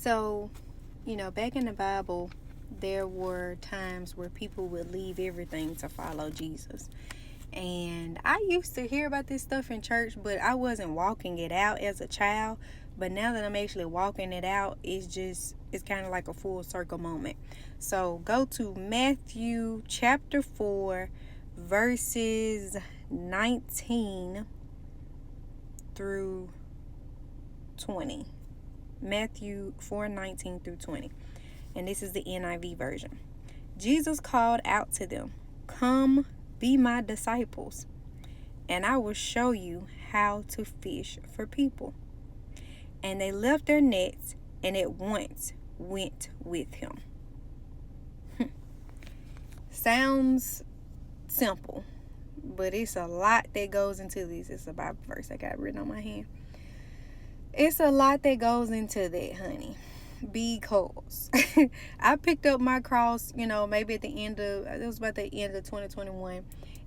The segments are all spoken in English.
So, back in the Bible, there were times where people would leave everything to follow Jesus. And I used to hear about this stuff in church, but I wasn't walking it out as a child. But now that I'm actually walking it out, it's kind of like a full circle moment. So go to Matthew chapter 4, verses 19 through 20. Matthew 4:19 through 20. And this is the NIV version. Jesus called out to them, "Come, be my disciples, and I will show you how to fish for people." And they left their nets and at once went with him. Sounds simple, but it's a lot that goes into this. It's a Bible verse I got written on my hand. It's a lot that goes into that, honey. Because I picked up my cross, maybe at the end of, it was about the end of 2021,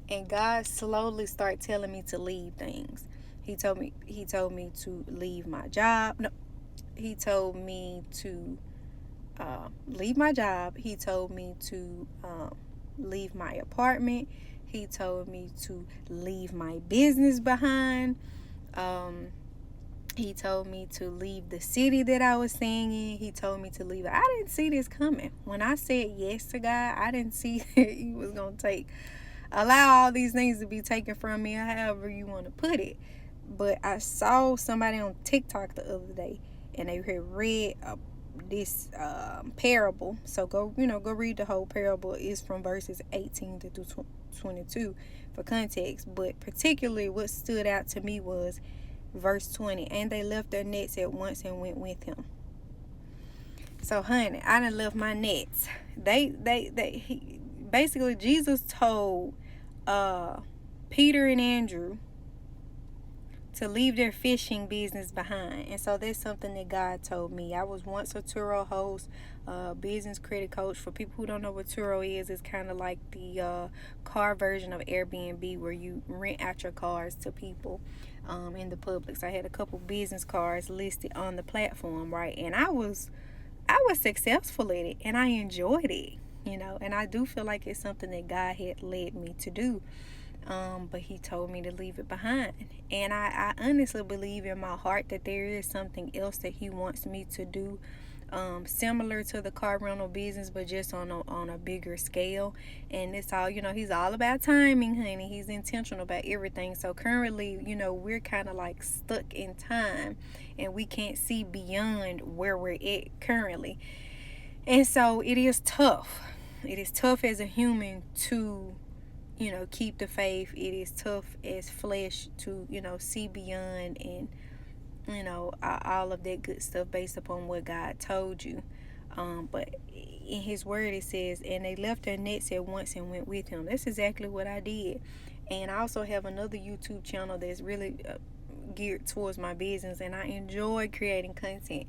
and God slowly started telling me to leave things. He told me to leave my job. No, he told me to leave my job. He told me to leave my apartment. He told me to leave my business behind. He told me to leave the city that I was staying in. He told me to leave. I didn't see this coming. When I said yes to God, I didn't see that he was going to allow all these things to be taken from me, however you want to put it. But I saw somebody on TikTok the other day, and they had read this parable. So go read the whole parable. It's from verses 18 to 22 for context. But particularly what stood out to me was verse 20. And they left their nets at once and went with him. So, honey, I done left my nets. Basically, Jesus told Peter and Andrew to leave their fishing business behind. And so that's something that God told me. I was once a Turo host, business credit coach. For people who don't know what Turo is, it's kind of like the car version of Airbnb, where you rent out your cars to people in the public. So I had a couple business cars listed on the platform, right? And I was successful at it, and I enjoyed it, and I do feel like it's something that God had led me to do. But he told me to leave it behind. And I honestly believe in my heart that there is something else that he wants me to do, similar to the car rental business, but just on a bigger scale. And it's all, he's all about timing, honey. He's intentional about everything. So currently, we're kind of like stuck in time, and we can't see beyond where we're at currently. And so it is tough. It is tough as a human to keep the faith. It is tough as flesh to, see beyond and, all of that good stuff based upon what God told you. But in his word, it says, and they left their nets at once and went with him. That's exactly what I did. And I also have another YouTube channel that's really geared towards my business, and I enjoy creating content.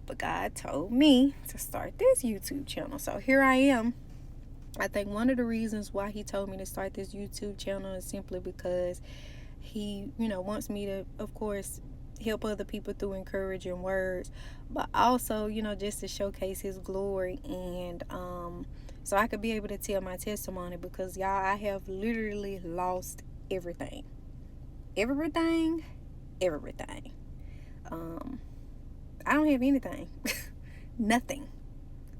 But God told me to start this YouTube channel. So here I am. I think one of the reasons why he told me to start this YouTube channel is simply because he, wants me to, of course, help other people through encouraging words, but also, just to showcase his glory, and so I could be able to tell my testimony, because y'all, I have literally lost everything. Everything. I don't have anything. Nothing.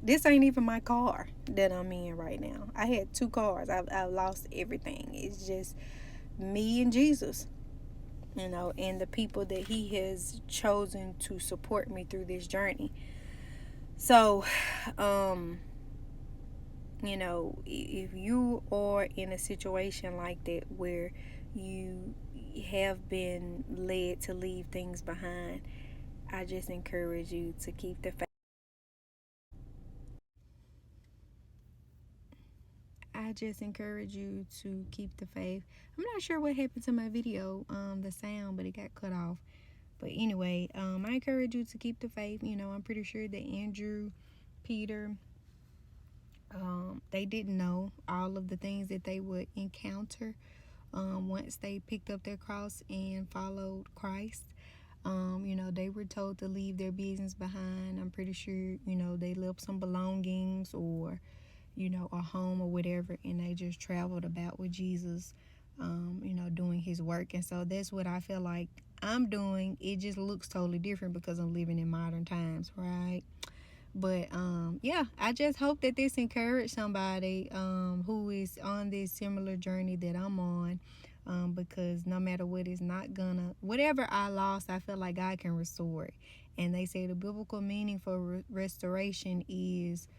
This ain't even my car that I'm in right now. I had 2 cars. I've lost everything. It's just me and Jesus, and the people that he has chosen to support me through this journey. So, if you are in a situation like that where you have been led to leave things behind, I just encourage you to keep the faith. I just encourage you to keep the faith. I'm not sure what happened to my video, the sound, but it got cut off. But anyway, I encourage you to keep the faith. I'm pretty sure that Andrew, Peter, they didn't know all of the things that they would encounter once they picked up their cross and followed Christ. They were told to leave their business behind. I'm pretty sure, they left some belongings or, a home or whatever, and they just traveled about with Jesus, doing his work. And so that's what I feel like I'm doing. It just looks totally different because I'm living in modern times, right? But yeah, I just hope that this encouraged somebody who is on this similar journey that I'm on. Because no matter what, is not gonna, whatever I lost, I feel like God can restore it. And they say the biblical meaning for restoration is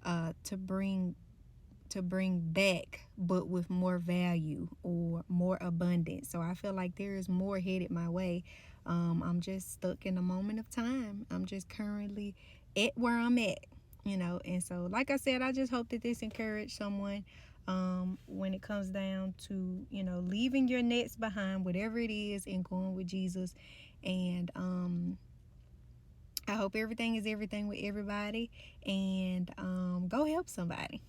to bring back, but with more value or more abundance. So I feel like there is more headed my way. I'm just stuck in a moment of time. I'm just currently at where I'm at, And so, like I said, I just hope that this encouraged someone when it comes down to, leaving your nets behind, whatever it is, and going with Jesus. And I hope everything is everything with everybody. And go help somebody.